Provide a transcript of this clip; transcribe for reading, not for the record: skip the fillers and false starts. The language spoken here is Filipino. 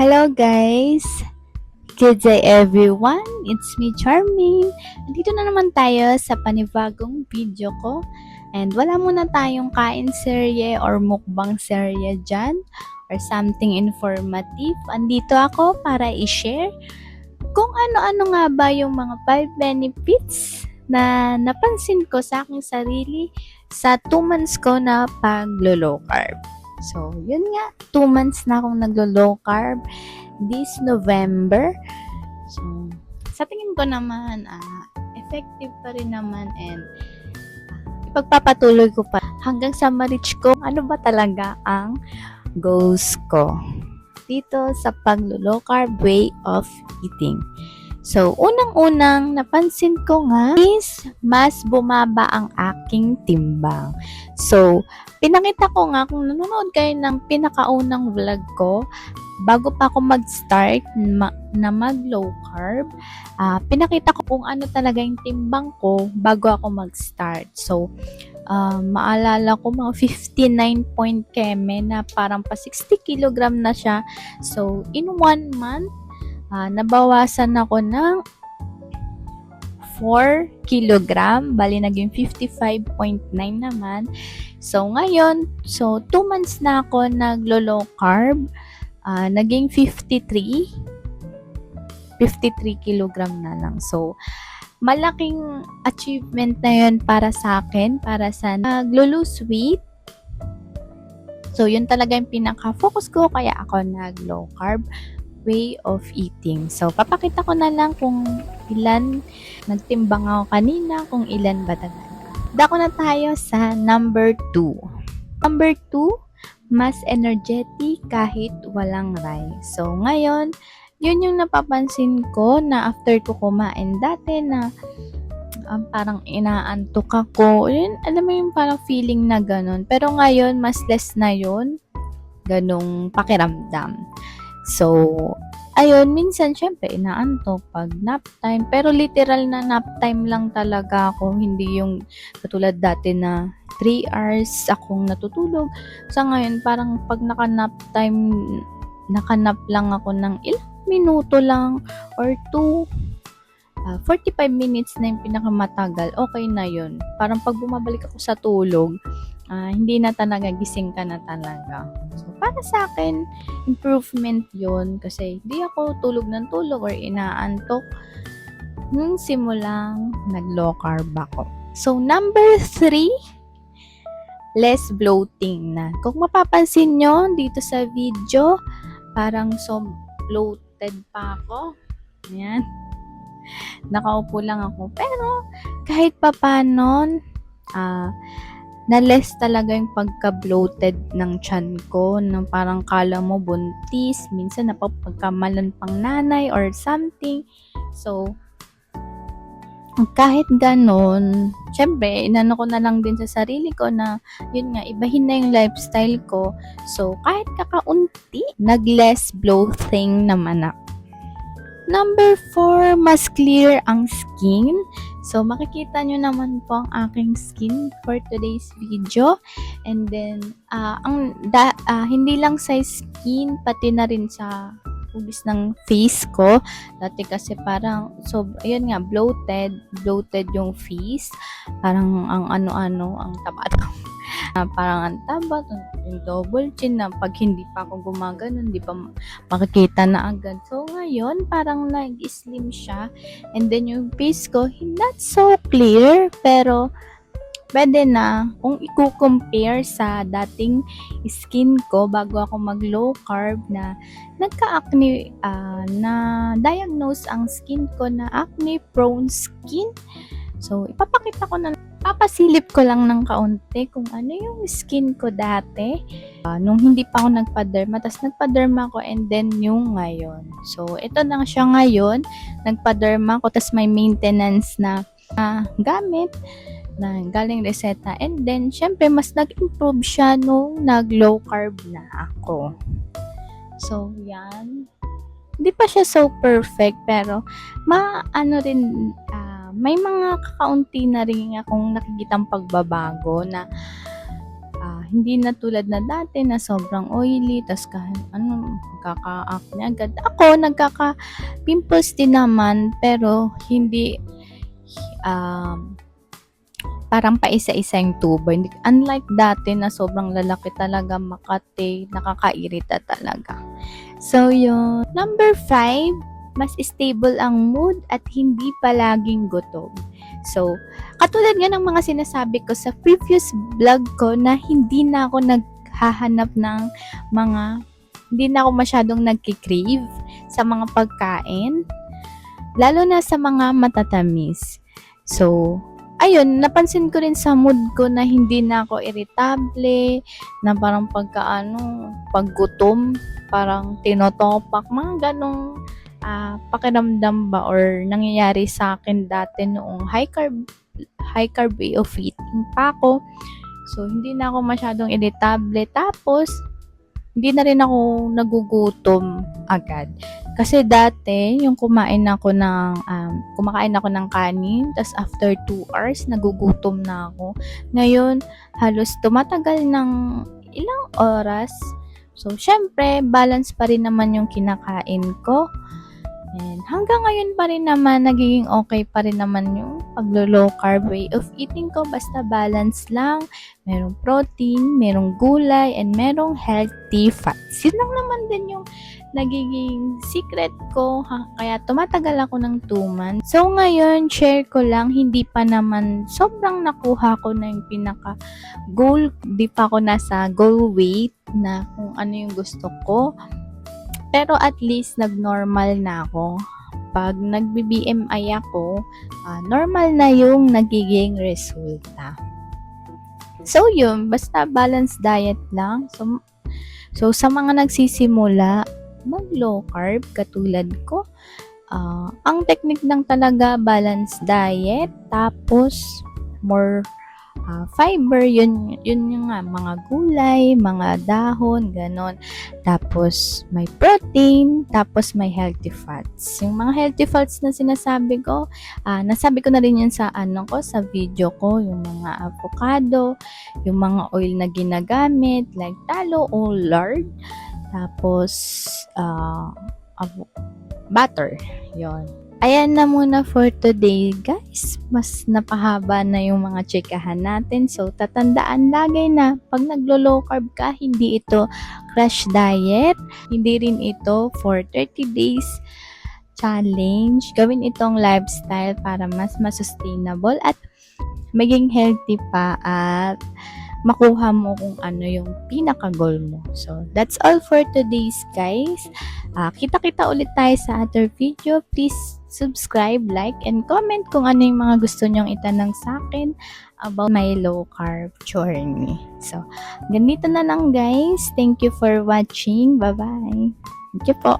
Hello guys! Good day everyone! It's me Charming. Nandito na naman tayo sa panibagong video ko. And wala muna tayong kain serye or mukbang serye dyan or something informative. Andito ako para i-share kung ano-ano nga ba yung mga 5 benefits na napansin ko sa aking sarili sa 2 months ko na pag-low carb. So, yun nga, 2 months na akong naglo-low carb this November. So, sa tingin ko naman, effective pa rin naman and ipagpapatuloy ko pa hanggang sa ma-reach ko ano ba talaga ang goals ko dito sa pag-low carb way of eating. So, unang-unang napansin ko nga is mas bumaba ang aking timbang. So, pinakita ko nga kung nanonood kayo ng pinakaunang vlog ko, bago pa ako mag-start na mag-low carb, pinakita ko kung ano talaga yung timbang ko bago ako mag-start. So, maalala ko mga 59 point keme na parang pa 60 kilogram na siya. So, in 1 month, nabawasan ako ng 4 kilogram, bali naging 55.9 naman. So, ngayon, 2 months na ako naglo-low carb, naging 53 kilogram na lang. So, malaking achievement na yun para sa akin, para sa naglo-lose weight. So, yun talaga yung pinaka-focus ko, kaya ako nag-low carb way of eating. So, papakita ko na lang kung ilan nagtimbang ako kanina, kung ilan ba talaga. Dako na tayo sa number 2. Number 2, mas energetic kahit walang rice. So, ngayon, yun yung napapansin ko na after ko kumain dati na parang inaantok ako. Yun, alam mo yung parang feeling na ganun. Pero ngayon, mas less na yun. Ganong pakiramdam. So, ayun, minsan syempre inaantok pag nap time. Pero literal na nap time lang talaga ako. Hindi yung katulad dati na 3 hours akong natutulog. Sa ngayon, parang pag naka-nap time, naka-nap lang ako ng ilang minuto lang or 45 minutes na yung pinakamatagal. Okay na yun. Parang pag bumabalik ako sa tulog, hindi na talaga, gising ka na talaga. So, para sa akin, improvement yun kasi hindi ako tulog ng tulog or inaantok nung simulang nag-low carb ako. So, number 3, less bloating na. Kung mapapansin nyo dito sa video, parang so bloated pa ako. Ayan. Nakaupo lang ako. Pero, kahit pa paano, na-less talaga yung pagka-bloated ng tiyan ko, na parang kala mo buntis, minsan napapagkamalan pang nanay or something. So, kahit ganon, syempre, inano ko na lang din sa sarili ko na, yun nga, ibahin na yung lifestyle ko. So, kahit kakaunti, nag-less bloating naman ako. Number 4, mas clear ang skin. So, makikita nyo naman po ang aking skin for today's video. And then, hindi lang sa skin, pati na rin sa hugis ng face ko. Dati kasi parang, so, ayun nga, bloated yung face. Parang ang ano-ano, ang taba. Parang ang taba, yung double chin na pag hindi pa ako gumagano, hindi pa makikita na agad. So, ngayon, parang nag-slim siya. And then, yung face ko, not so clear, pero pwede na kung i-compare sa dating skin ko bago ako mag-low carb na nagka-acne, na diagnose ang skin ko na acne-prone skin. So, ipapakita ko na, papasilip ko lang ng kaunti kung ano yung skin ko dati. Nung hindi pa ako nagpa-derma, tapos nagpa-derma ako and then yung ngayon. So, ito na siya ngayon. Nagpa-derma ako, tapos may maintenance na gamit na galing reseta. And then, syempre, mas nag-improve siya nung nag-low carb na ako. So, yan. Hindi pa siya so perfect, pero may mga kakaunti na rin akong nakikitang pagbabago na Hindi na tulad na dati na sobrang oily, tas kahit magkaka-acne agad. Ako, nagkaka-pimples din naman, pero hindi, parang paisa-isa yung tubo. Unlike dati na sobrang lalaki talaga, makate, nakakairita talaga. So, yun. Number 5, mas stable ang mood at hindi palaging gutom. So, katulad nga ng mga sinasabi ko sa previous vlog ko na hindi na ako naghahanap ng hindi na ako masyadong nagkikrave sa mga pagkain, lalo na sa mga matatamis. So, ayun, napansin ko rin sa mood ko na hindi na ako irritable, na parang paggutom, parang tinotopak, mga ganong pakiramdam ba or nangyayari sa akin dati noong high carb way of eating pa ako. So, hindi na ako masyadong irritable. Tapos, hindi na rin ako nagugutom agad. Kasi dati, yung kumakain ako ng kanin, tas after 2 hours, nagugutom na ako. Ngayon, halos tumatagal ng ilang oras. So, syempre, balance pa rin naman yung kinakain ko. And hanggang ngayon pa rin naman, nagiging okay pa rin naman yung paglo-low carb way of eating ko. Basta balance lang. Merong protein, merong gulay, and merong healthy fats. Yun lang naman din yung nagiging secret ko. Kaya tumatagal ako ng 2 months. So ngayon, share ko lang, hindi pa naman sobrang nakuha ko na yung pinaka-goal. Di pa ako nasa goal weight na kung ano yung gusto ko. Pero at least nag-normal na ako. Pag nag-BMI ako, normal na yung nagiging resulta. So yun, basta balanced diet lang. So sa mga nagsisimula, mag-low carb katulad ko. Ang technique lang talaga, balanced diet, tapos more fiber, yun yung mga gulay, mga dahon, ganon. Tapos may protein, tapos may healthy fats. Yung mga healthy fats na sinasabi ko, nasabi ko na rin yun sa sa video ko, yung mga avocado, yung mga oil na ginagamit, like talo o lard, tapos butter, yon. Ayan na muna for today, guys. Mas napahaba na yung mga chikahan natin. So, tatandaan lagi na pag naglo-low carb ka, hindi ito crash diet. Hindi rin ito for 30 days challenge. Gawin itong lifestyle para mas sustainable at maging healthy pa at makuha mo kung ano yung pinaka-goal mo. So, that's all for today's, guys. Kita-kita ulit tayo sa other video. Please subscribe, like, and comment kung ano yung mga gusto nyong itanong sa akin about my low carb journey. So, ganito na lang, guys. Thank you for watching. Bye-bye. Thank you po.